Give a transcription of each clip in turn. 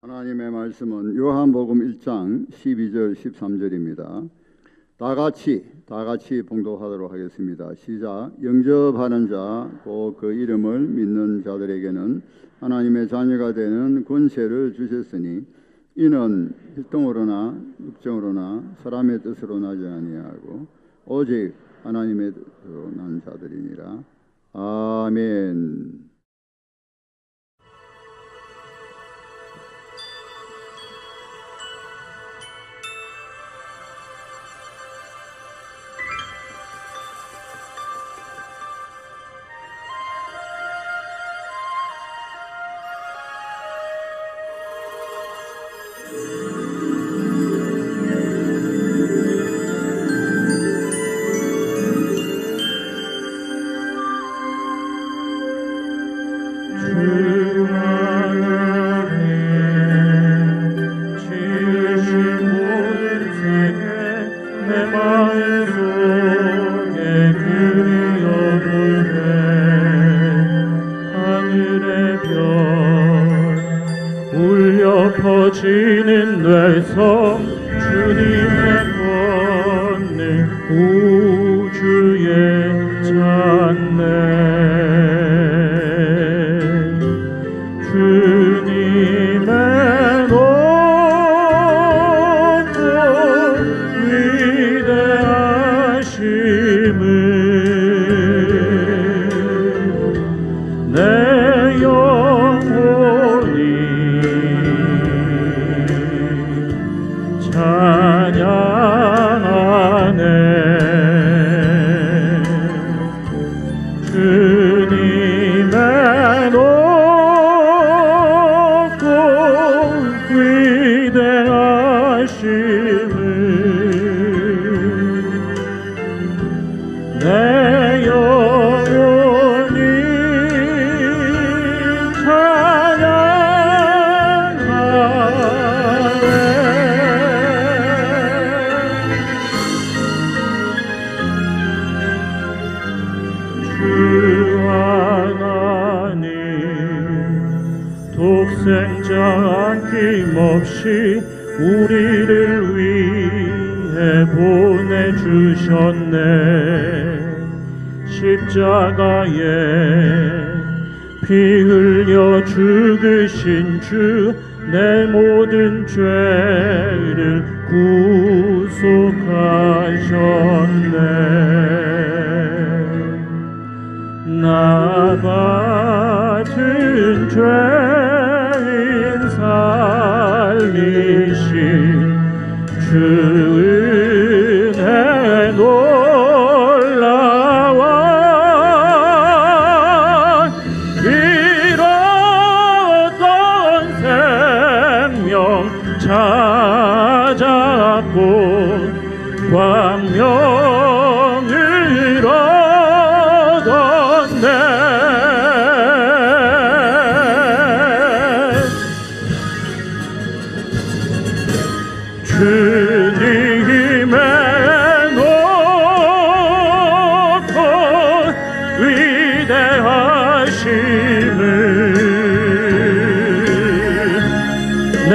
하나님의 말씀은 요한복음 1장 12절 13절입니다. 다 같이 봉독하도록 하겠습니다. 시작. 영접하는 자, 곧 그 이름을 믿는 자들에게는 하나님의 자녀가 되는 권세를 주셨으니 이는 혈통으로나 육정으로나 사람의 뜻으로 나지 아니하고 오직 하나님의 뜻으로 난 자들이니라. 아멘. 퍼지는 뇌성 주님의 권능 우주의 찬양 주님의 높고 위대하심을 내 영혼이 찬양하네. 주님의 높고 위대하심을 내 영혼이 독생자 아낌없이 우리를 위해 보내주셨네. 십자가에 피 흘려 죽으신 주 내 모든 죄를 구속하셨네. 나 같은 죄인 살리신 주 은혜 놀라워. 잃었던 생명 찾았고 광명을 얻었네. 주님의 높고 위대하심을 내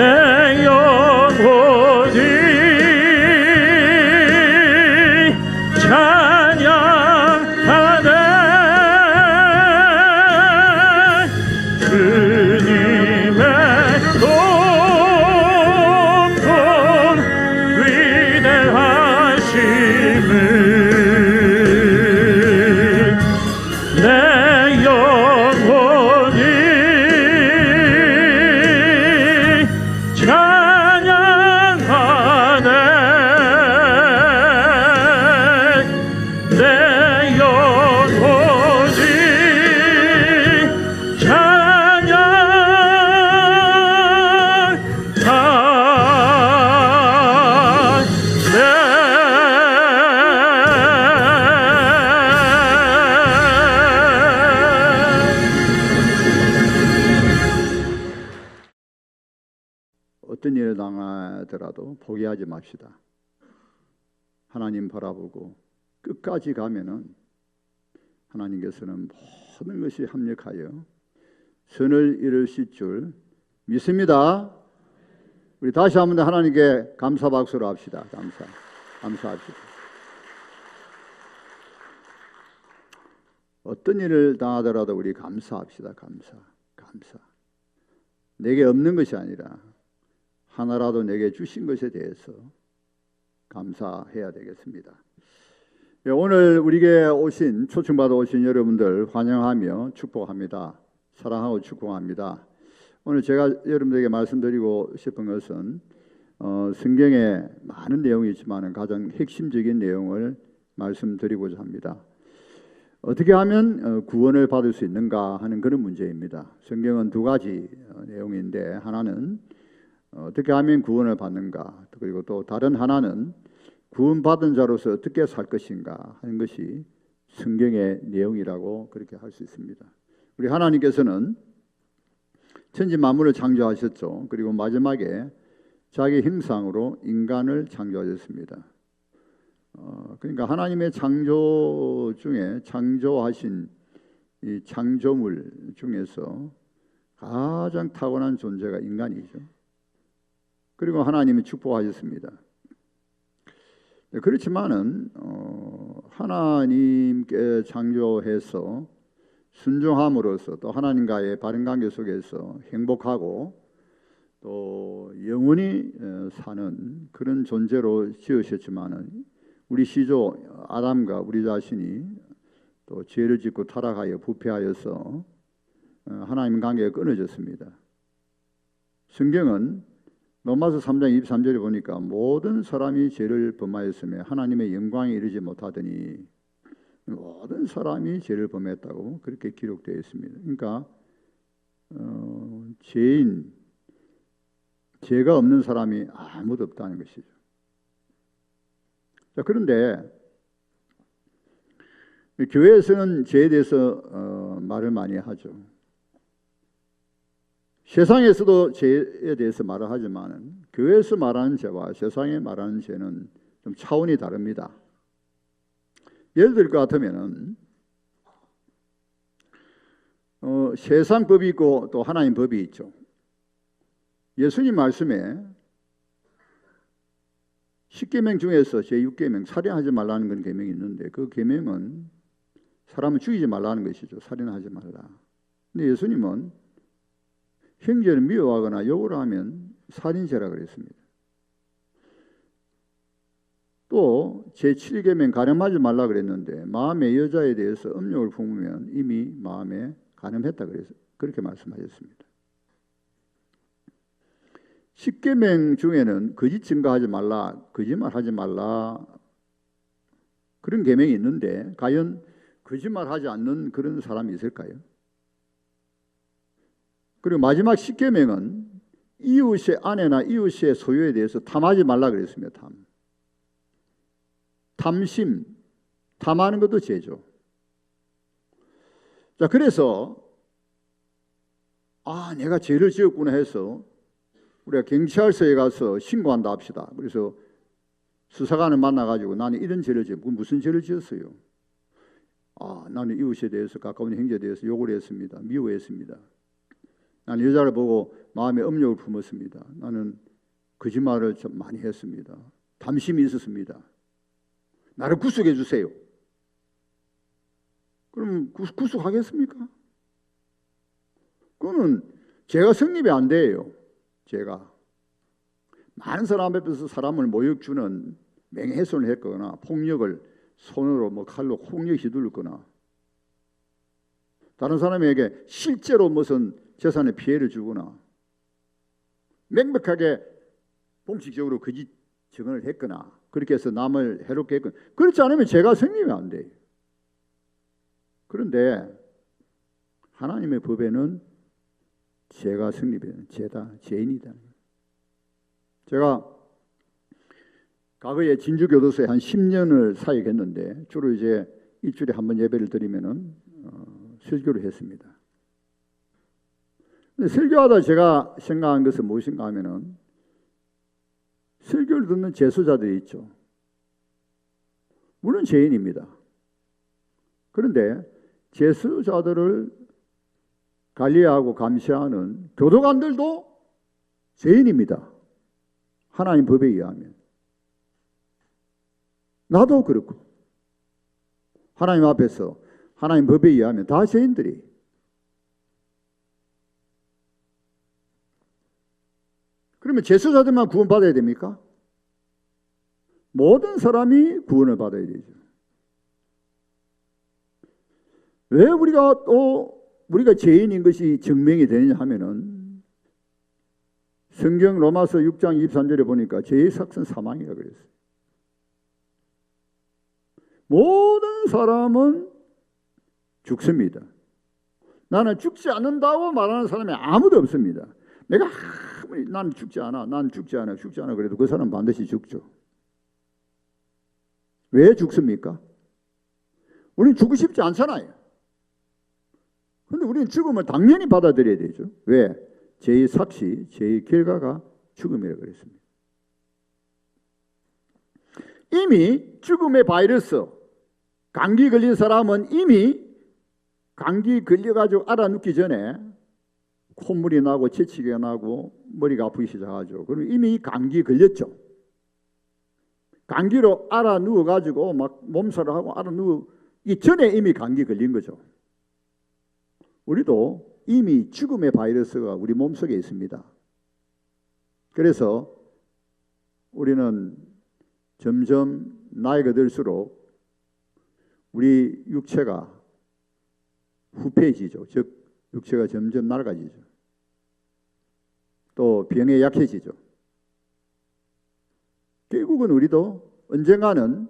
영혼이 찬양하네. 주님의 높고 위대하심을 내 영혼이 찬양하네. 내 영혼이 어떤 일을 당하더라도 포기하지 맙시다. 하나님 바라보고 끝까지 가면은 하나님께서는 모든 것이 합력하여 선을 이루실 줄 믿습니다. 우리 다시 한번 하나님께 감사 박수로 합시다. 감사합시다. 어떤 일을 당하더라도 우리 감사합시다. 감사. 내게 없는 것이 아니라 하나라도 내게 주신 것에 대해서 감사해야 되겠습니다. 오늘 우리에게 초청받아 오신 여러분들 환영하며 축복합니다. 사랑하고 축복합니다. 오늘 제가 여러분들에게 말씀드리고 싶은 것은 성경에 많은 내용이 있지만 가장 핵심적인 내용을 말씀드리고자 합니다. 어떻게 하면 구원을 받을 수 있는가 하는 그런 문제입니다. 성경은 두 가지 내용인데, 하나는 어떻게 하면 구원을 받는가, 그리고 또 다른 하나는 구원받은 자로서 어떻게 살 것인가 하는 것이 성경의 내용이라고 그렇게 할 수 있습니다. 우리 하나님께서는 천지 만물을 창조하셨죠. 그리고 마지막에 자기 형상으로 인간을 창조하셨습니다. 그러니까 하나님의 창조 중에 창조하신 이 창조물 중에서 가장 타고난 존재가 인간이죠. 그리고 하나님이 축복하셨습니다. 그렇지만은 하나님께 창조해서 순종함으로써 또 하나님과의 바른 관계 속에서 행복하고 또 영원히 사는 그런 존재로 지으셨지만은 우리 시조 아담과 우리 자신이 또 죄를 짓고 타락하여 부패하여서 하나님 관계가 끊어졌습니다. 성경은 로마서 3장 23절에 보니까 모든 사람이 죄를 범하였으며 하나님의 영광에 이르지 못하더니, 모든 사람이 죄를 범했다고 그렇게 기록되어 있습니다. 그러니까 죄가 없는 사람이 아무도 없다는 것이죠. 자, 그런데 교회에서는 죄에 대해서 말을 많이 하죠. 세상에서도 죄에 대해서 말을 하지만 교회에서 말하는 죄와 세상에 말하는 죄는 좀 차원이 다릅니다. 예를 들 것 같으면은 세상 법이 있고 또 하나님 법이 있죠. 예수님 말씀에 10계명 중에서 제6계명 살인하지 말라는 그런 계명이 있는데, 그 계명은 사람을 죽이지 말라는 것이죠. 살인하지 말라. 근데 예수님은 형제를 미워하거나 욕을 하면 살인죄라 그랬습니다. 또 제7계명 가늠하지 말라 그랬는데 마음의 여자에 대해서 음욕을 품으면 이미 마음에 가늠했다 그래서 그렇게 말씀하셨습니다. 10계명 중에는 거짓 증거하지 말라, 거짓말하지 말라 그런 계명이 있는데 과연 거짓말하지 않는 그런 사람이 있을까요? 그리고 마지막 10계명은 이웃의 아내나 이웃의 소유에 대해서 탐하지 말라 그랬습니다. 탐심, 탐하는 것도 죄죠. 자, 그래서 내가 죄를 지었구나 해서 우리가 경찰서에 가서 신고한다 합시다. 그래서 수사관을 만나가지고 나는 이런 죄를 지었고, 무슨 죄를 지었어요? 나는 이웃에 대해서, 가까운 형제에 대해서 욕을 했습니다. 미워했습니다. 나는 여자를 보고 마음에 음욕을 품었습니다. 나는 거짓말을 좀 많이 했습니다. 탐심이 있었습니다. 나를 구속해 주세요. 그럼 구속하겠습니까? 그거는 죄가 성립이 안 돼요. 죄가 많은 사람 앞에서 사람을 모욕 주는 맹훼손을 했거나 폭력을 손으로 칼로 폭력 휘둘렀거나 다른 사람에게 실제로 무슨 재산에 피해를 주거나 명백하게 공식적으로 거짓 증언을 했거나 그렇게 해서 남을 해롭게 했거나, 그렇지 않으면 죄가 성립이 안 돼요. 그런데 하나님의 법에는 죄가 성립해요. 죄인이다. 제가 과거에 진주교도소에 한 10년을 사역했는데 주로 이제 일주일에 한 번 예배를 드리면은 설교를 했습니다. 근데 설교하다 제가 생각한 것은 무엇인가 하면은 설교를 듣는 제수자들이 있죠. 물론 죄인입니다. 그런데 제수자들을 관리하고 감시하는 교도관들도 죄인입니다. 하나님 법에 의하면. 나도 그렇고 하나님 앞에서 하나님 법에 의하면 다 죄인들이. 그러면 제수자들만 구원받아야 됩니까? 모든 사람이 구원을 받아야 되죠. 왜 우리가 죄인인 것이 증명이 되느냐 하면은 성경 로마서 6장 23절에 보니까 죄의 삭은 사망이라 그랬어요. 모든 사람은 죽습니다. 나는 죽지 않는다고 말하는 사람이 아무도 없습니다. 내가 아무리 난 죽지 않아 그래도 그 사람은 반드시 죽죠. 왜 죽습니까? 우리는 죽고 싶지 않잖아요. 그런데 우리는 죽음을 당연히 받아들여야 되죠. 왜? 죄의 삭시, 죄의 결과가 죽음이라고 그랬습니다. 이미 죽음의 바이러스, 감기 걸린 사람은 이미 감기 걸려가지고 알아눕기 전에 콧물이 나고 재채기가 나고 머리가 아프기 시작하죠. 그럼 이미 감기 걸렸죠. 감기로 알아 누워가지고 막 몸살을 하고 알아 누우기 전에 이미 감기 걸린 거죠. 우리도 이미 죽음의 바이러스가 우리 몸속에 있습니다. 그래서 우리는 점점 나이가 들수록 우리 육체가 후패해지죠. 즉 육체가 점점 낡아지죠. 또 병에 약해지죠. 결국은 우리도 언젠가는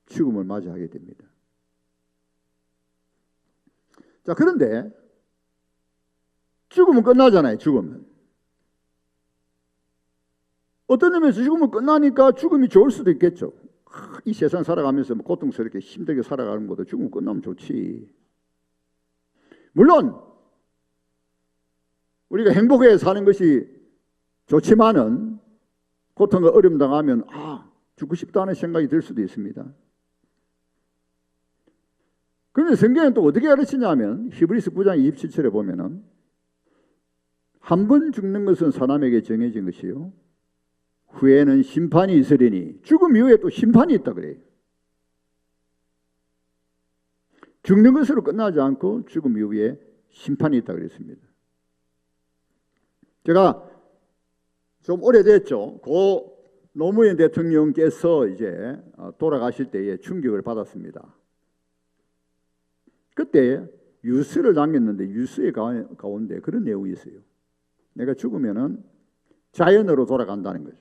죽음을 맞이하게 됩니다. 자, 그런데 죽음은 끝나잖아요. 죽음은. 어떤 의미에서 죽음은 끝나니까 죽음이 좋을 수도 있겠죠. 이 세상 살아가면서 고통스럽게 힘들게 살아가는 것도 죽음 끝나면 좋지. 물론 우리가 행복해 사는 것이 좋지만은 고통과 어려움 당하면 죽고 싶다는 생각이 들 수도 있습니다. 그런데 성경은 또 어떻게 가르치냐면 히브리서 9장 27절에 보면은 한 번 죽는 것은 사람에게 정해진 것이요 후에는 심판이 있으리니 죽음 이후에 또 심판이 있다 그래요. 죽는 것으로 끝나지 않고 죽음 이후에 심판이 있다 그랬습니다. 제가 좀 오래됐죠. 고 노무현 대통령께서 이제 돌아가실 때에 충격을 받았습니다. 그때 유서를 남겼는데 유서의 가운데 그런 내용이 있어요. 내가 죽으면은 자연으로 돌아간다는 거죠.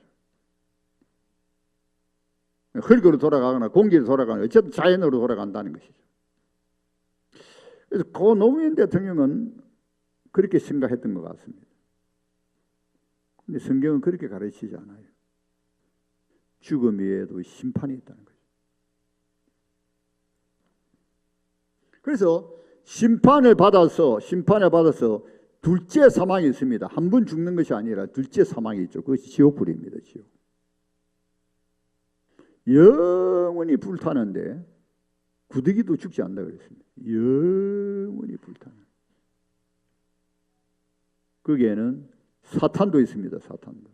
흙으로 돌아가거나 공기로 돌아가거나 어쨌든 자연으로 돌아간다는 것이죠. 그래서 고 노무현 대통령은 그렇게 생각했던 것 같습니다. 근데 성경은 그렇게 가르치지 않아요. 죽음 위에도 심판이 있다는 거죠. 그래서 심판을 받아서 둘째 사망이 있습니다. 한 번 죽는 것이 아니라 둘째 사망이 있죠. 그것이 지옥불입니다. 지옥. 영원히 불타는데 구더기도 죽지 않는다 그랬습니다. 영원히 불타는. 거기에는 사탄도 있습니다. 사탄도.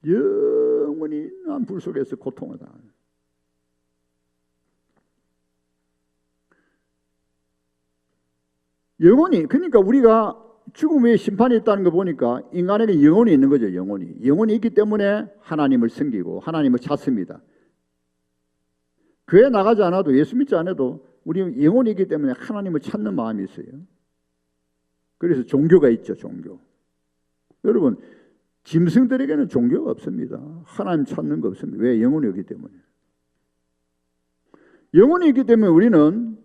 영원히 난 불 속에서 고통을 당하는. 영혼이, 그러니까 우리가 죽음 후에 심판이 있다는 거 보니까 인간에게 영혼이 있는 거죠. 영혼이 있기 때문에 하나님을 섬기고 하나님을 찾습니다. 교회 나가지 않아도 예수 믿지 않아도 우리 영혼이 있기 때문에 하나님을 찾는 마음이 있어요. 그래서 종교가 있죠. 종교. 여러분 짐승들에게는 종교가 없습니다. 하나님 찾는 거 없습니다. 왜? 영혼이 있기 때문에. 영혼이 있기 때문에 우리는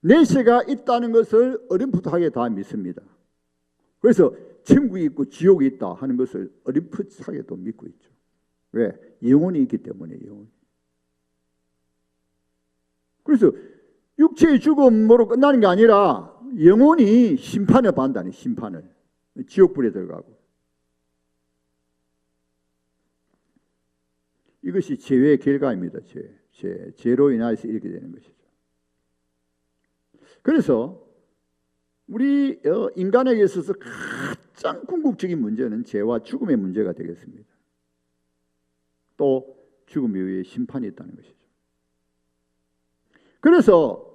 내세가 있다는 것을 어렴풋하게 다 믿습니다. 그래서 천국이 있고 지옥이 있다 하는 것을 어렴풋하게 또 믿고 있죠. 왜? 영혼이 있기 때문에. 영혼이. 그래서 육체의 죽음으로 끝나는 게 아니라 영혼이 심판을 받는다는, 심판을. 지옥불에 들어가고. 이것이 죄의 결과입니다. 죄로 인해서 이렇게 되는 것이죠. 그래서 우리 인간에게 있어서 가장 궁극적인 문제는 죄와 죽음의 문제가 되겠습니다. 또 죽음 이후에 심판이 있다는 것이죠. 그래서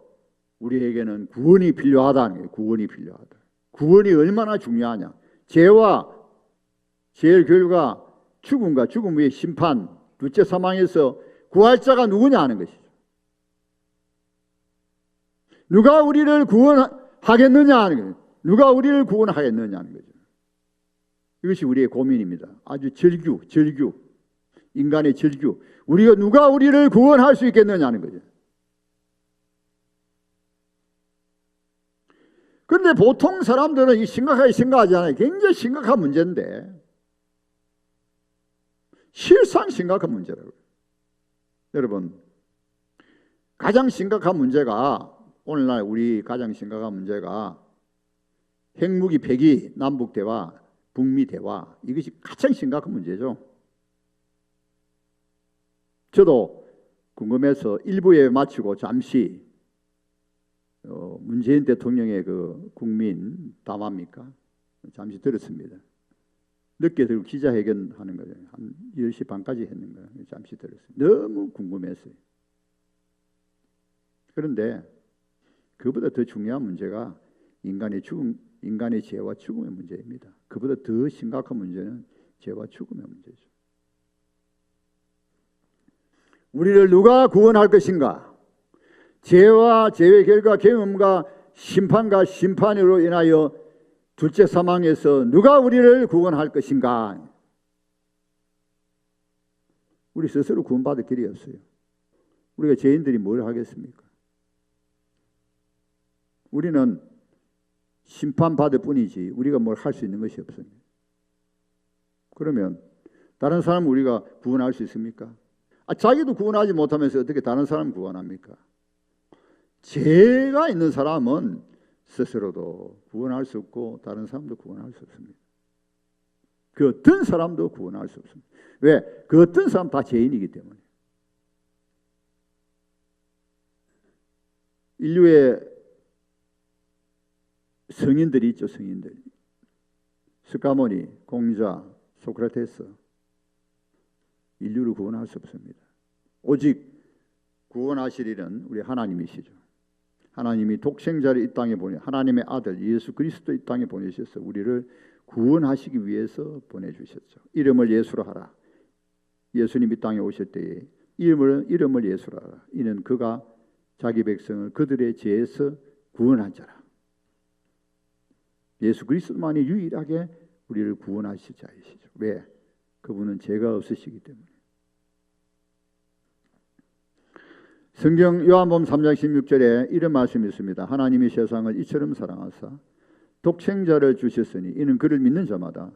우리에게는 구원이 필요하다는 거예요. 구원이 필요하다. 구원이 얼마나 중요하냐. 죄와 죄의 결과 죽음과 죽음 후의 심판, 둘째 사망에서 구할 자가 누구냐 하는 것이죠. 누가 우리를 구원하겠느냐 하는 거예요. 누가 우리를 구원하겠느냐 하는 거죠. 이것이 우리의 고민입니다. 아주 절규, 인간의 절규. 누가 우리를 구원할 수 있겠느냐 하는 거죠. 그런데 보통 사람들은 이 심각하게 생각하지 않아요. 굉장히 심각한 문제인데 실상 심각한 문제라고요. 여러분, 가장 심각한 문제가 오늘날 우리 가장 심각한 문제가 핵무기 폐기, 남북 대화, 북미 대화, 이것이 가장 심각한 문제죠. 저도 궁금해서 1부에 마치고 잠시 문재인 대통령의 그 국민 담화입니까? 잠시 들었습니다. 늦게 들고 기자회견 하는 거예요. 한 10시 반까지 했는 거예요. 잠시 들었어요. 너무 궁금했어요. 그런데 그보다 더 중요한 문제가 인간의 죽음, 인간의 죄와 죽음의 문제입니다. 그보다 더 심각한 문제는 죄와 죽음의 문제죠. 우리를 누가 구원할 것인가? 죄와 죄의 결과 경험과 심판과 심판으로 인하여 둘째 사망에서 누가 우리를 구원할 것인가? 우리 스스로 구원받을 길이 없어요. 우리가 죄인들이 뭘 하겠습니까? 우리는 심판받을 뿐이지 우리가 뭘 할 수 있는 것이 없습니다. 그러면 다른 사람 우리가 구원할 수 있습니까? 자기도 구원하지 못하면서 어떻게 다른 사람 구원합니까? 죄가 있는 사람은 스스로도 구원할 수 없고 다른 사람도 구원할 수 없습니다. 그 어떤 사람도 구원할 수 없습니다. 왜? 그 어떤 사람 다 죄인이기 때문에. 인류의 성인들이 있죠. 성인들. 스가모니, 공자, 소크라테스. 인류를 구원할 수 없습니다. 오직 구원하실 일은 우리 하나님이시죠. 하나님이 독생자를 이 땅에 하나님의 아들 예수 그리스도 이 땅에 보내셔서 우리를 구원하시기 위해서 보내주셨죠. 이름을 예수로 하라. 예수님 이 땅에 오실 때에 이름을 예수로 하라. 이는 그가 자기 백성을 그들의 죄에서 구원한 자라. 예수 그리스도만이 유일하게 우리를 구원하실 자이시죠. 왜? 그분은 죄가 없으시기 때문에. 성경 요한복음 3장 16절에 이런 말씀이 있습니다. 하나님이 세상을 이처럼 사랑하사 독생자를 주셨으니 이는 그를 믿는 자마다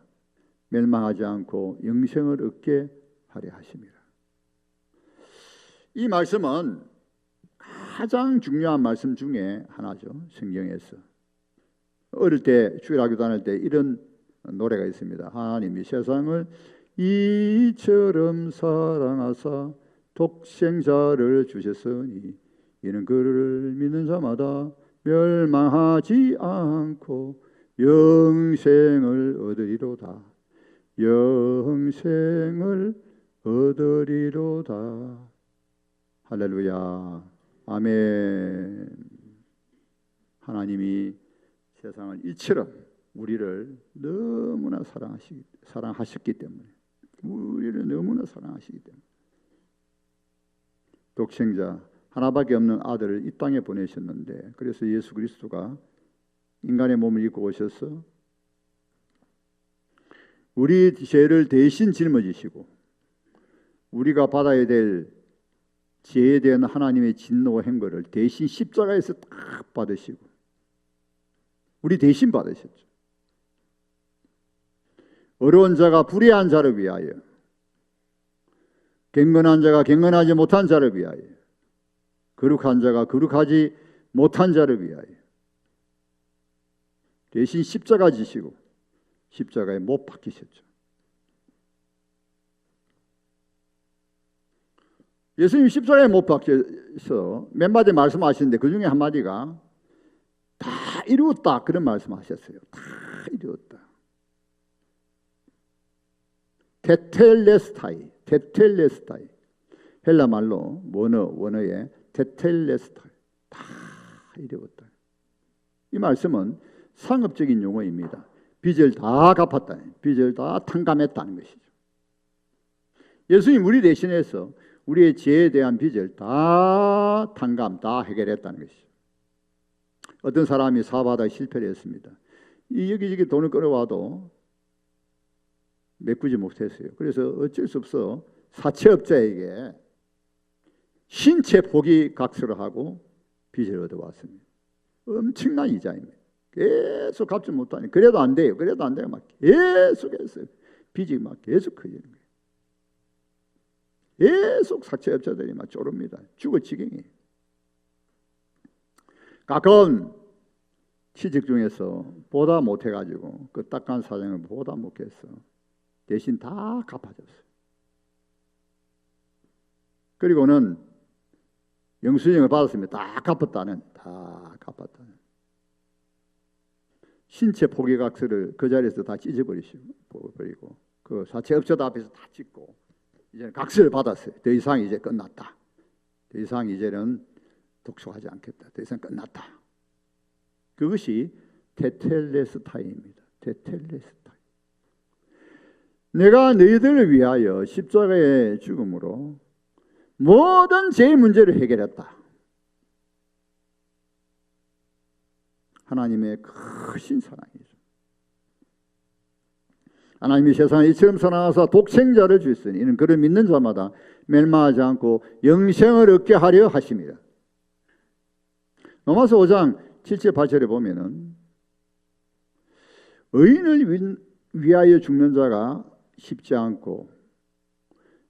멸망하지 않고 영생을 얻게 하려 하심이라. 이 말씀은 가장 중요한 말씀 중에 하나죠. 성경에서. 어릴 때 주일학교 다닐 때 이런 노래가 있습니다. 하나님이 세상을 이처럼 사랑하사 독생자를 주셨으니 이는 그를 믿는 자마다 멸망하지 않고 영생을 얻으리로다. 영생을 얻으리로다. 할렐루야. 아멘. 하나님이 세상을 이처럼 우리를 너무나 사랑하셨기 때문에, 우리를 너무나 사랑하시기 때문에 독생자 하나밖에 없는 아들을 이 땅에 보내셨는데, 그래서 예수 그리스도가 인간의 몸을 입고 오셔서 우리 죄를 대신 짊어지시고 우리가 받아야 될 죄에 대한 하나님의 진노와 행거를 대신 십자가에서 딱 받으시고 우리 대신 받으셨죠. 어려운 자가 불의한 자를 위하여, 경건한 자가 경건하지 못한 자를 위하여, 거룩한 자가 거룩하지 못한 자를 위하여 대신 십자가 지시고 십자가에 못 박히셨죠. 예수님 십자가에 못 박혀서 몇 마디 말씀하시는데 그 중에 한 마디가 다 이루었다 그런 말씀하셨어요. 다 이루었다. 테텔레스타이, 테텔레스타이. 헬라 말로 원어의 테텔레스타이. 다 이루었다. 이 말씀은 상업적인 용어입니다. 빚을 다 갚았다. 빚을 다 탕감했다는 것이죠. 예수님 우리 대신해서 우리의 죄에 대한 빚을 다 탕감, 다 해결했다는 것이죠. 어떤 사람이 사업하다 실패를 했습니다. 여기저기 돈을 끌어와도 메꾸지 못했어요. 그래서 어쩔 수 없어 사채업자에게 신체 포기 각서를 하고 빚을 얻어왔습니다. 엄청난 이자입니다. 계속 갚지 못하니 그래도 안 돼요. 그래도 안 돼요. 막 계속해서 빚이 막 계속 커지는 거예요. 계속 사채업자들이 막 쪼릅니다. 죽을 지경이에요. 가까운 취직 중에서 보다 못해가지고 그 딱한 사정을 보다 못해서 대신 다 갚아줬어요. 그리고는 영수증을 받았습니다. 다 갚았다는, 다 갚았다는. 신체 포기각서를 그 자리에서 다 찢어버리고 그 사채업자들 앞에서 다 찢고 이제는 각서를 받았어요. 더 이상 이제 끝났다. 더 이상 이제는 독촉하지 않겠다. 더 이상 끝났다. 그것이 테텔레스타이입니다. 테텔레스타이. 내가 너희들을 위하여 십자가의 죽음으로 모든 죄의 문제를 해결했다. 하나님의 크신 사랑이죠. 하나님이 세상을 이처럼 사랑하사 독생자를 주셨으니 이는 그를 믿는 자마다 멸망하지 않고 영생을 얻게 하려 하심이라. 로마서 5장 7절 8절에 보면은 의인을 위하여 죽는 자가 쉽지 않고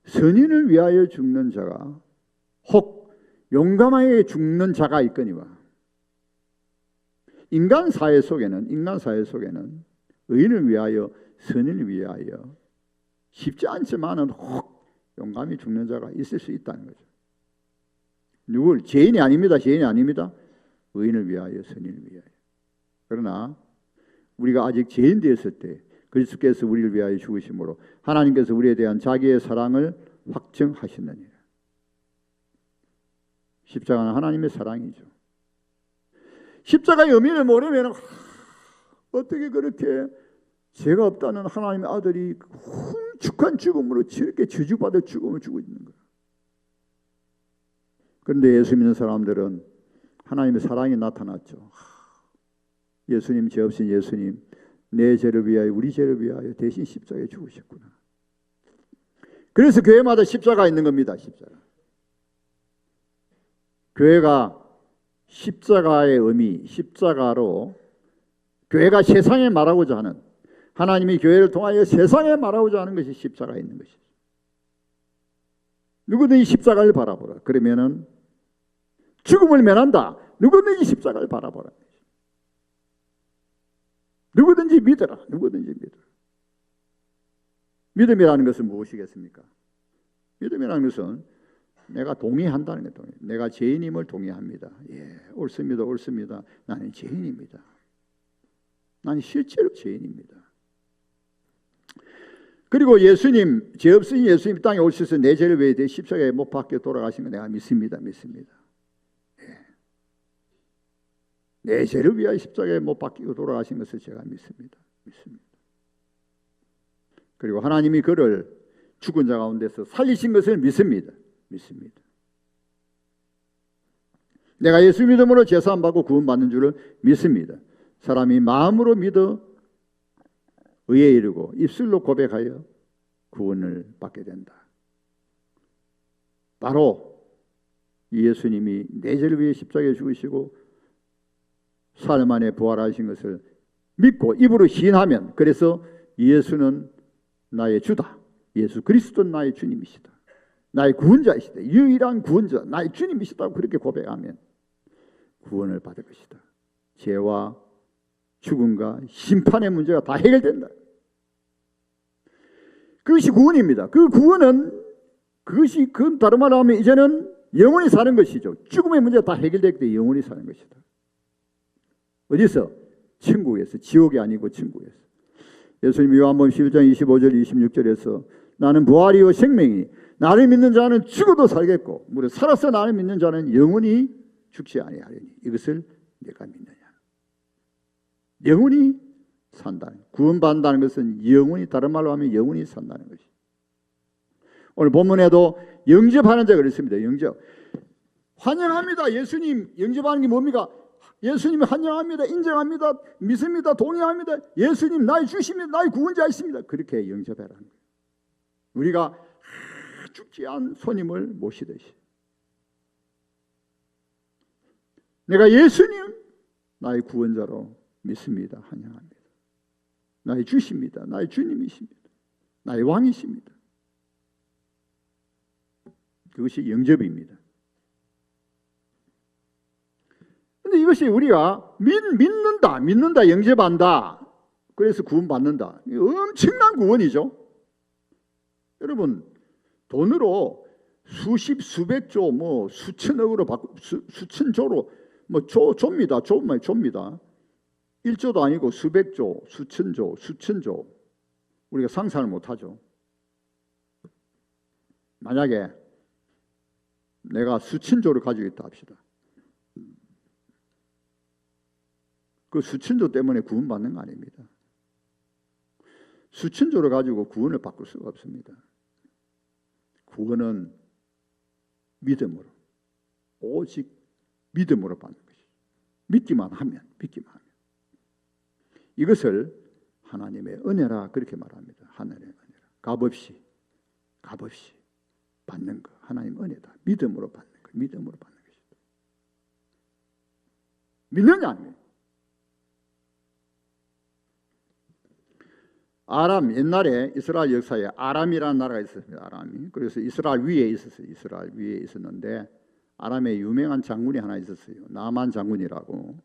선인을 위하여 죽는 자가 혹 용감하게 죽는 자가 있거니와. 인간 사회 속에는 의인을 위하여 선인을 위하여 쉽지 않지만은 혹 용감히 죽는 자가 있을 수 있다는 거죠. 누굴? 죄인이 아닙니다. 의인을 위하여 선인을 위하여. 그러나 우리가 아직 죄인 되었을 때 그리스도께서 우리를 위하여 죽으심으로 하나님께서 우리에 대한 자기의 사랑을 확증하셨느니라. 십자가는 하나님의 사랑이죠. 십자가의 의미를 모르면 어떻게 그렇게 죄가 없다는 하나님의 아들이 흉측한 죽음으로 저렇게 저주받을 죽음을 주고 있는 거야. 그런데 예수 믿는 사람들은 하나님의 사랑이 나타났죠. 예수님, 죄 없인 예수님, 내 죄를 위하여 우리 죄를 위하여 대신 십자가에 죽으셨구나. 그래서 교회마다 십자가 있는 겁니다. 십자가. 교회가 십자가의 의미, 십자가로 교회가 세상에 말하고자 하는, 하나님이 교회를 통하여 세상에 말하고자 하는 것이 십자가에 있는 것이죠. 누구든지 십자가를 바라보라. 그러면은 죽음을 면한다. 누구든지 십자가를 바라보라. 누구든지 믿어라. 누구든지 믿어라. 믿음이라는 것은 무엇이겠습니까? 믿음이라는 것은 내가 동의한다는 거예요. 내가 죄인임을 동의합니다. 예, 옳습니다. 나는 죄인입니다. 나는 실제로 죄인입니다. 그리고 예수님, 죄 없으신 예수님 땅에 오셔서 내 죄를 위해 십자가에 못 박혀 돌아가신 거 내가 믿습니다. 예. 내 죄를 위하여 십자가에 못 박히고 돌아가신 것을 제가 믿습니다. 그리고 하나님이 그를 죽은 자 가운데서 살리신 것을 믿습니다. 내가 예수 믿음으로 제사함 받고 구원받는 줄을 믿습니다. 사람이 마음으로 믿어 의에 이르고 입술로 고백하여 구원을 받게 된다. 바로 예수님이 내 죄를 위해 십자가에 죽으시고 사흘 만에 부활하신 것을 믿고 입으로 시인하면, 그래서 예수는 나의 주다, 예수 그리스도는 나의 주님이시다, 나의 구원자이시다, 유일한 구원자, 나의 주님이시다고 그렇게 고백하면 구원을 받을 것이다. 죄와 죽음과 심판의 문제가 다 해결된다. 그것이 구원입니다. 그 구원은 그 다른 말로 하면 이제는 영원히 사는 것이죠. 죽음의 문제가 다 해결됐기 때문에 영원히 사는 것이다. 어디서? 천국에서. 지옥이 아니고 천국에서. 예수님이 요한복음 11장 25절 26절에서 나는 부활이요 생명이 나를 믿는 자는 죽어도 살겠고 무릇 살아서 나를 믿는 자는 영원히 죽지 아니하리니 이것을 내가 믿느냐. 영원히 산다는, 구원받는다는 것은 영원히, 다른 말로 하면 영원히 산다는 것이. 오늘 본문에도 영접하는 자가 있습니다. 영접. 환영합니다. 예수님 영접하는 게 뭡니까? 예수님 환영합니다. 인정합니다. 믿습니다. 동의합니다. 예수님 나의 주십니다. 나의 구원자이십니다. 그렇게 영접하라는 거예요. 우리가 죽지 않은 손님을 모시듯이 내가 예수님 나의 구원자로 믿습니다. 환영합니다. 나의 주십니다. 나의 주님이십니다. 나의 왕이십니다. 그것이 영접입니다. 근데 이것이 우리가 믿는다, 영접한다. 그래서 구원받는다. 엄청난 구원이죠. 여러분, 돈으로 수십, 수백조, 뭐 수천억으로 수천조로 조입니다. 조입니다. 1조도 아니고 수백조, 수천조, 수천조. 우리가 상상을 못하죠. 만약에 내가 수천조를 가지고 있다 합시다. 그 수천조 때문에 구원받는 거 아닙니다. 수천조를 가지고 구원을 바꿀 수가 없습니다. 구원은 믿음으로, 오직 믿음으로 받는 것이죠. 믿기만 하면. 이것을 하나님의 은혜라 그렇게 말합니다. 하나님의 은혜라. 값없이 받는 거. 하나님 은혜다. 믿음으로 받는 거. 믿음으로 받는 것이다. 믿느냐 안 믿느냐. 아람, 옛날에 이스라엘 역사에 아람이라는 나라가 있었습니다. 아람이. 그래서 이스라엘 위에 있었어요. 이스라엘 위에 있었는데 아람에 유명한 장군이 하나 있었어요. 나만 장군이라고.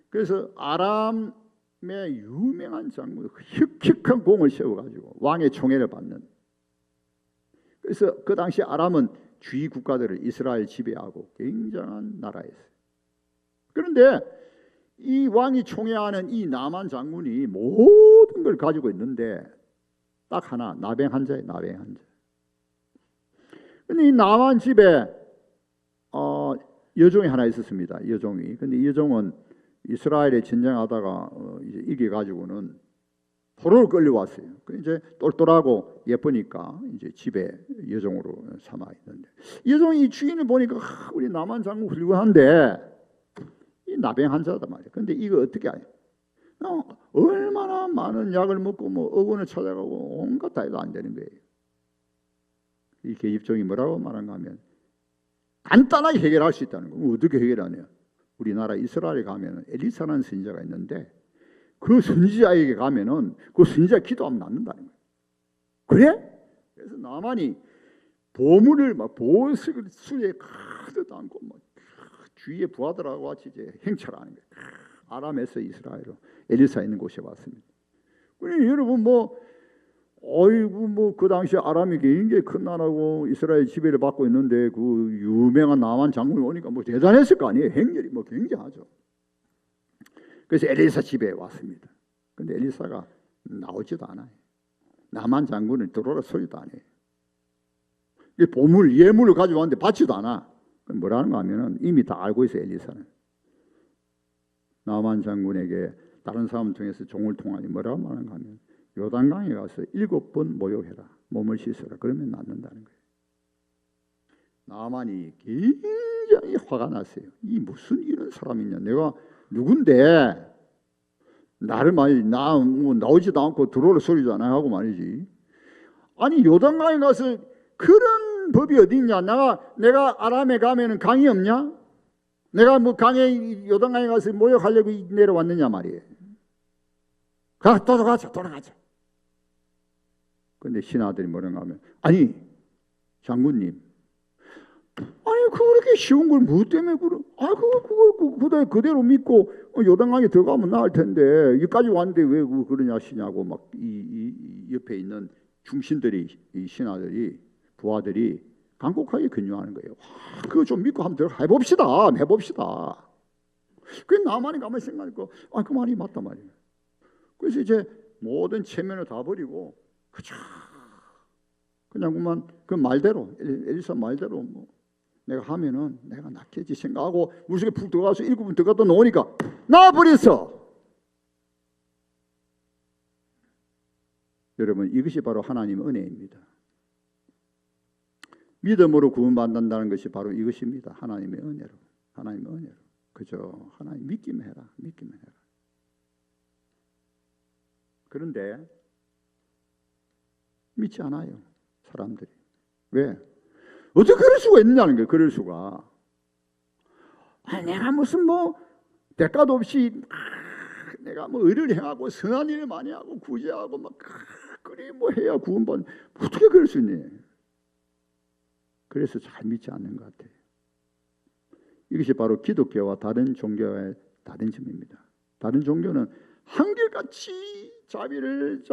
그래서 아람의 유명한 장군, 혁혁한 공을 세워가지고 왕의 총애를 받는. 그래서 그 당시 아람은 주위 국가들을 이스라엘 지배하고 굉장한 나라였어요. 그런데 이 왕이 총애하는 이 나만 장군이 모든 걸 가지고 있는데 딱 하나, 나병 환자예요. 나병 환자. 근데 이 나만 집에 여종이 하나 있었습니다. 여종이. 근데 이 여종은 이스라엘에 전쟁하다가 이제 이겨가지고는 포로로 끌려왔어요. 이제 똘똘하고 예쁘니까 이제 집에 여종으로 삼아 있는데 이 여종이 이 주인을 보니까 우리 나만 장군 훌륭한데 이 나병 환자다 말이야. 근데 이거 어떻게 하냐? 얼마나 많은 약을 먹고 뭐 의원을 찾아가고 온갖 다 해도 안 되는 거예요. 이 계집종이 뭐라고 말한가 하면 간단하게 해결할 수 있다는 거예요. 어떻게 해결하냐? 우리나라 이스라엘에 가면 엘리사라는 선지자가 있는데 그 선지자에게 가면은 그 선지자 기도하면 낫는다는 거예요. 그래? 그래서 나만이 보물을 막 보수에 가득 담고 막 주위에 부하들하고 같이 이제 행차를 하는 거예요. 아람에서 이스라엘로 엘리사 있는 곳에 왔습니다. 그러니 여러분 그 당시 아람이 굉장히 큰 나라고 이스라엘 지배를 받고 있는데 그 유명한 나만 장군이 오니까 뭐 대단했을 거 아니에요. 행렬이 뭐 굉장하죠. 그래서 엘리사 집에 왔습니다. 근데 엘리사가 나오지도 않아요. 나만 장군을 들어오라 소리도 안 해요. 보물, 예물을 가지고 왔는데 받지도 않아. 뭐라는가 하면은 이미 다 알고 있어요. 엘리사는 나만 장군에게 다른 사람 중에서 종을 통하니 뭐라고 말하는가 하면 요단강에 가서 7번 모욕해라. 몸을 씻어라. 그러면 낫는다는 거예요. 나만이 굉장히 화가 났어요. 이 무슨 이런 사람이냐. 내가 누군데 나를 나오지도 않고 들어오라 소리도 안 하고 말이지. 아니 요단강에 가서 그런 법이 어디 있냐? 내가 아람에 가면은 강이 없냐? 내가 뭐 강에 요단강에 가서 모욕하려고 내려왔느냐 말이에요. 돌아가자. 근데 신하들이 뭐라고 하면 아니 장군님, 아니 그렇게 쉬운 걸 뭐 때문에 그거 그대로 믿고 요단강에 들어가면 나을 텐데 여기까지 왔는데 왜 그러냐 하시냐고 막 이 옆에 있는 중신들이, 이 신하들이, 부하들이 간곡하게 근유하는 거예요. 그거 좀 믿고 한번 해봅시다. 그 나만이 가만히 생각하니까 그 말이 맞단 말이에요. 그래서 이제 모든 체면을 다 버리고 그냥 그만 그 말대로 엘리사 말대로 뭐 내가 하면은 내가 낫겠지 생각하고 물속에 푹 들어가서 7분 들어갔다 놓으니까 나와버렸어. 여러분, 이것이 바로 하나님의 은혜입니다. 믿음으로 구원받는다는 것이 바로 이것입니다. 하나님의 은혜로. 하나님의 은혜로. 그죠? 하나님 믿기만 해라. 믿기만 해라. 그런데 믿지 않아요. 사람들이. 왜? 어떻게 그럴 수가 있느냐는 거예요. 그럴 수가. 내가 무슨 뭐 대가도 없이 내가 뭐 의를 행하고 선한 일을 많이 하고 구제하고 막 그래 뭐 해야 구원받는, 어떻게 그럴 수 있니? 그래서 잘 믿지 않는 것 같아요. 이것이 바로 기독교와 다른 종교의 다른 점입니다. 다른 종교는 한결같이 자비를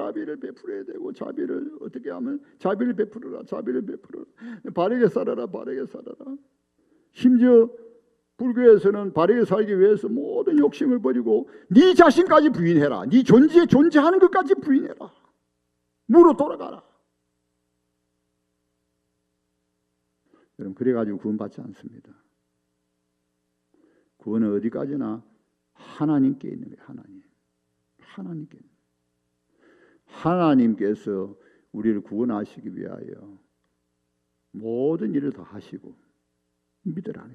베풀어야 되고, 자비를 어떻게 하면 자비를 베풀어라, 자비를 베풀어라, 바르게 살아라, 바르게 살아라. 심지어 불교에서는 바르게 살기 위해서 모든 욕심을 버리고 네 자신까지 부인해라, 네 존재하는 것까지 부인해라, 무로 돌아가라. 여러분, 그래가지고 구원받지 않습니다. 구원은 어디까지나 하나님께 있는 거예요. 하나님께. 하나님께서 우리를 구원하시기 위하여 모든 일을 다 하시고, 믿으라.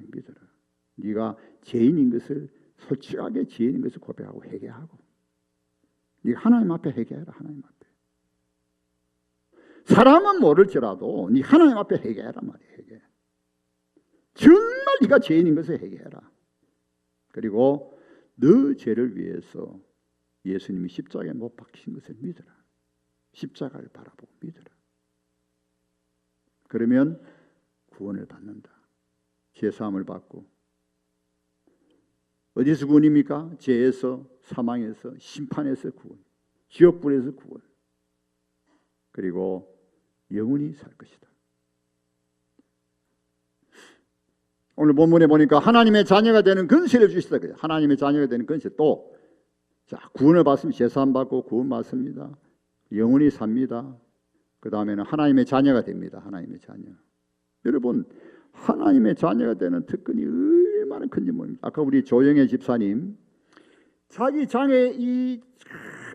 네가 죄인인 것을 솔직하게 죄인인 것을 고백하고 회개하고, 네가 하나님 앞에 회개해라. 하나님 앞에. 사람은 모를지라도 네 하나님 앞에 회개해라 말이에요. 회개. 정말 네가 죄인인 것을 회개해라. 그리고 너 죄를 위해서 예수님이 십자가에 못 박히신 것을 믿으라. 십자가를 바라보고 믿으라. 그러면 구원을 받는다. 죄사함을 받고. 어디서 구원입니까? 죄에서, 사망에서, 심판에서 구원, 지옥불에서 구원, 그리고 영원히 살 것이다. 오늘 본문에 보니까 하나님의 자녀가 되는 권세를 주시다. 하나님의 자녀가 되는 권세. 또 구원을 받으면 제사함 받고 구원 받습니다. 영원히 삽니다. 그 다음에는 하나님의 자녀가 됩니다. 하나님의 자녀. 여러분, 하나님의 자녀가 되는 특권이 얼마나 큰지 모릅니다. 아까 우리 조영애 집사님, 자기 장애 이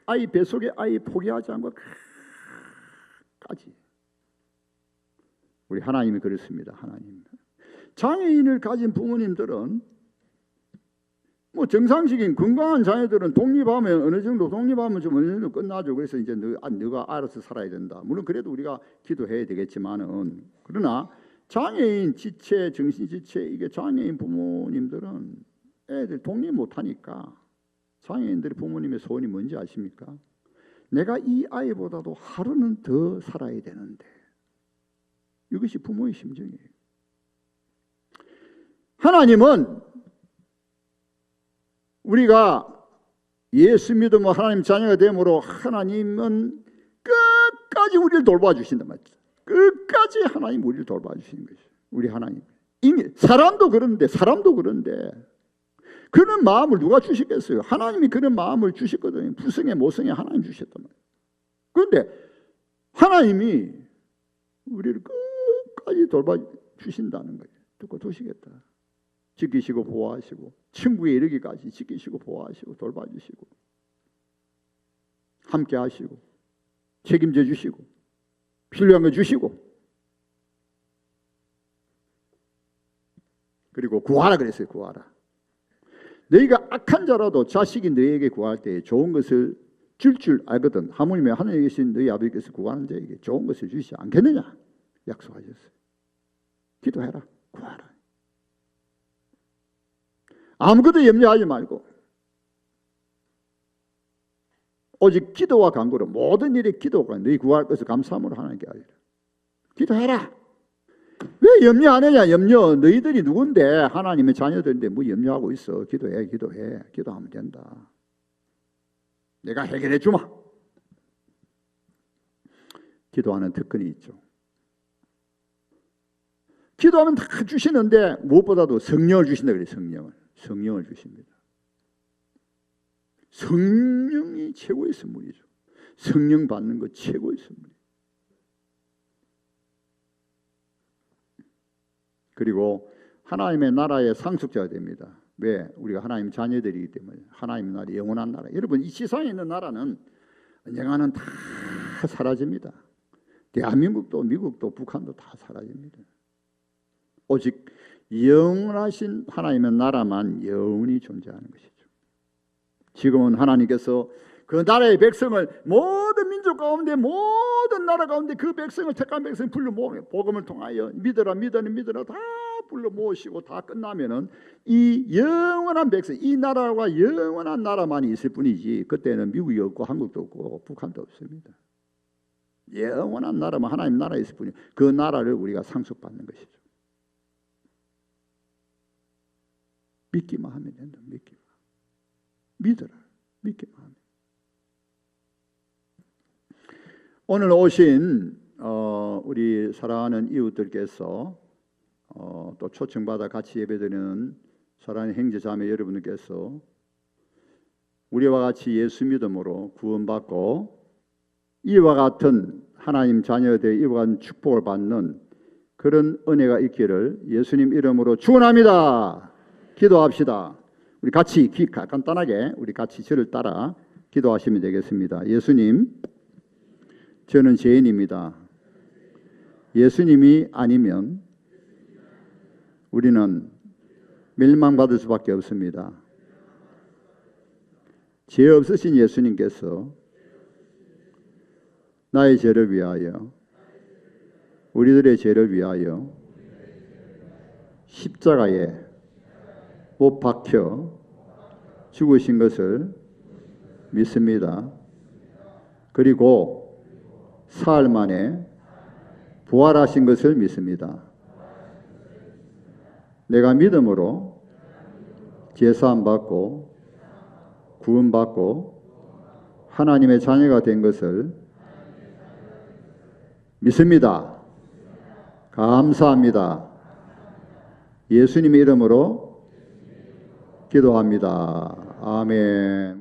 아이 뱃속에 아이 포기하지 않고 까지. 우리 하나님이 그렇습니다. 하나님. 장애인을 가진 부모님들은 뭐 정상적인 건강한 자녀들은 독립하면 어느 정도 좀 어느 정도 끝나죠. 그래서 이제 너가 알아서 살아야 된다. 물론 그래도 우리가 기도해야 되겠지만은, 그러나 장애인 지체, 정신 지체, 이게 장애인 부모님들은 애들 독립 못하니까 장애인들의 부모님의 소원이 뭔지 아십니까? 내가 이 아이보다도 하루는 더 살아야 되는데. 이것이 부모의 심정이에요. 하나님은 우리가 예수 믿으면 하나님 자녀가 되므로 하나님은 끝까지 우리를 돌봐주신단 말이죠. 끝까지 하나님 우리를 돌봐주시는 것이죠. 우리 하나님. 사람도 그런데 그런 마음을 누가 주시겠어요? 하나님이 그런 마음을 주셨거든요. 부성애 모성애 하나님 주셨단 말이에요. 그런데 하나님이 우리를 끝까지 돌봐주신다는 거예요. 듣고 도시겠다. 지키시고 보호하시고, 천국에 이르기까지 지키시고 보호하시고 돌봐주시고, 함께 하시고, 책임져 주시고, 필요한 거 주시고, 그리고 구하라 그랬어요. 구하라. 너희가 악한 자라도 자식이 너희에게 구할 때 좋은 것을 줄 알거든. 하물며 하늘에 계신 너희 아버지께서 구하는 자에게 좋은 것을 주시지 않겠느냐 약속하셨어요. 기도해라. 구하라. 아무것도 염려하지 말고 오직 기도와 간구로 모든 일에 기도가 너희 구할 것을 감사함으로 하나님께 알리라. 기도해라. 왜 염려 안 하냐? 염려. 너희들이 누군데? 하나님의 자녀들인데 뭐 염려하고 있어. 기도해. 기도하면 된다. 내가 해결해 주마. 기도하는 특권이 있죠. 기도하면 다 주시는데 무엇보다도 성령을 주신다 그래요. 성령을 주십니다. 성령이 최고의 선물이죠. 성령 받는 것 최고의 선물이에요. 그리고 하나님의 나라의 상속자가 됩니다. 왜? 우리가 하나님 자녀들이기 때문에. 하나님의 나라, 영원한 나라. 여러분, 이 세상에 있는 나라는 언젠가는 다 사라집니다. 대한민국도 미국도 북한도 다 사라집니다. 오직 영원하신 하나님의 나라만 영원히 존재하는 것이죠. 지금은 하나님께서 그 나라의 백성을 모든 민족 가운데 모든 나라 가운데 그 백성을 택한 백성 불러 모으고 복음을 통하여 믿어라 다 불러 모으시고 다 끝나면은 이 영원한 백성, 이 나라와 영원한 나라만 있을 뿐이지 그때는 미국이 없고 한국도 없고 북한도 없습니다. 영원한 나라만 하나님 나라에 있을 뿐이에요. 그 나라를 우리가 상속받는 것이죠. 믿기만 하면 된다. 믿어라. 믿기만 하면. 오늘 오신 우리 사랑하는 이웃들께서 또 초청받아 같이 예배드리는 사랑하는 형제자매 여러분들께서 우리와 같이 예수 믿음으로 구원받고 이와 같은 하나님 자녀들의 이와 같은 축복을 받는 그런 은혜가 있기를 예수님 이름으로 축원합니다. 기도합시다. 우리 같이 간단하게 우리 같이 저를 따라 기도하시면 되겠습니다. 예수님, 저는 죄인입니다. 예수님이 아니면 우리는 멸망받을 수밖에 없습니다. 죄 없으신 예수님께서 나의 죄를 위하여, 우리들의 죄를 위하여 십자가에 못 박혀 죽으신 것을 믿습니다. 그리고 사흘 만에 부활하신 것을 믿습니다. 내가 믿음으로 제사함 받고 구원받고 하나님의 자녀가 된 것을 믿습니다. 감사합니다. 예수님의 이름으로 기도합니다. 아멘.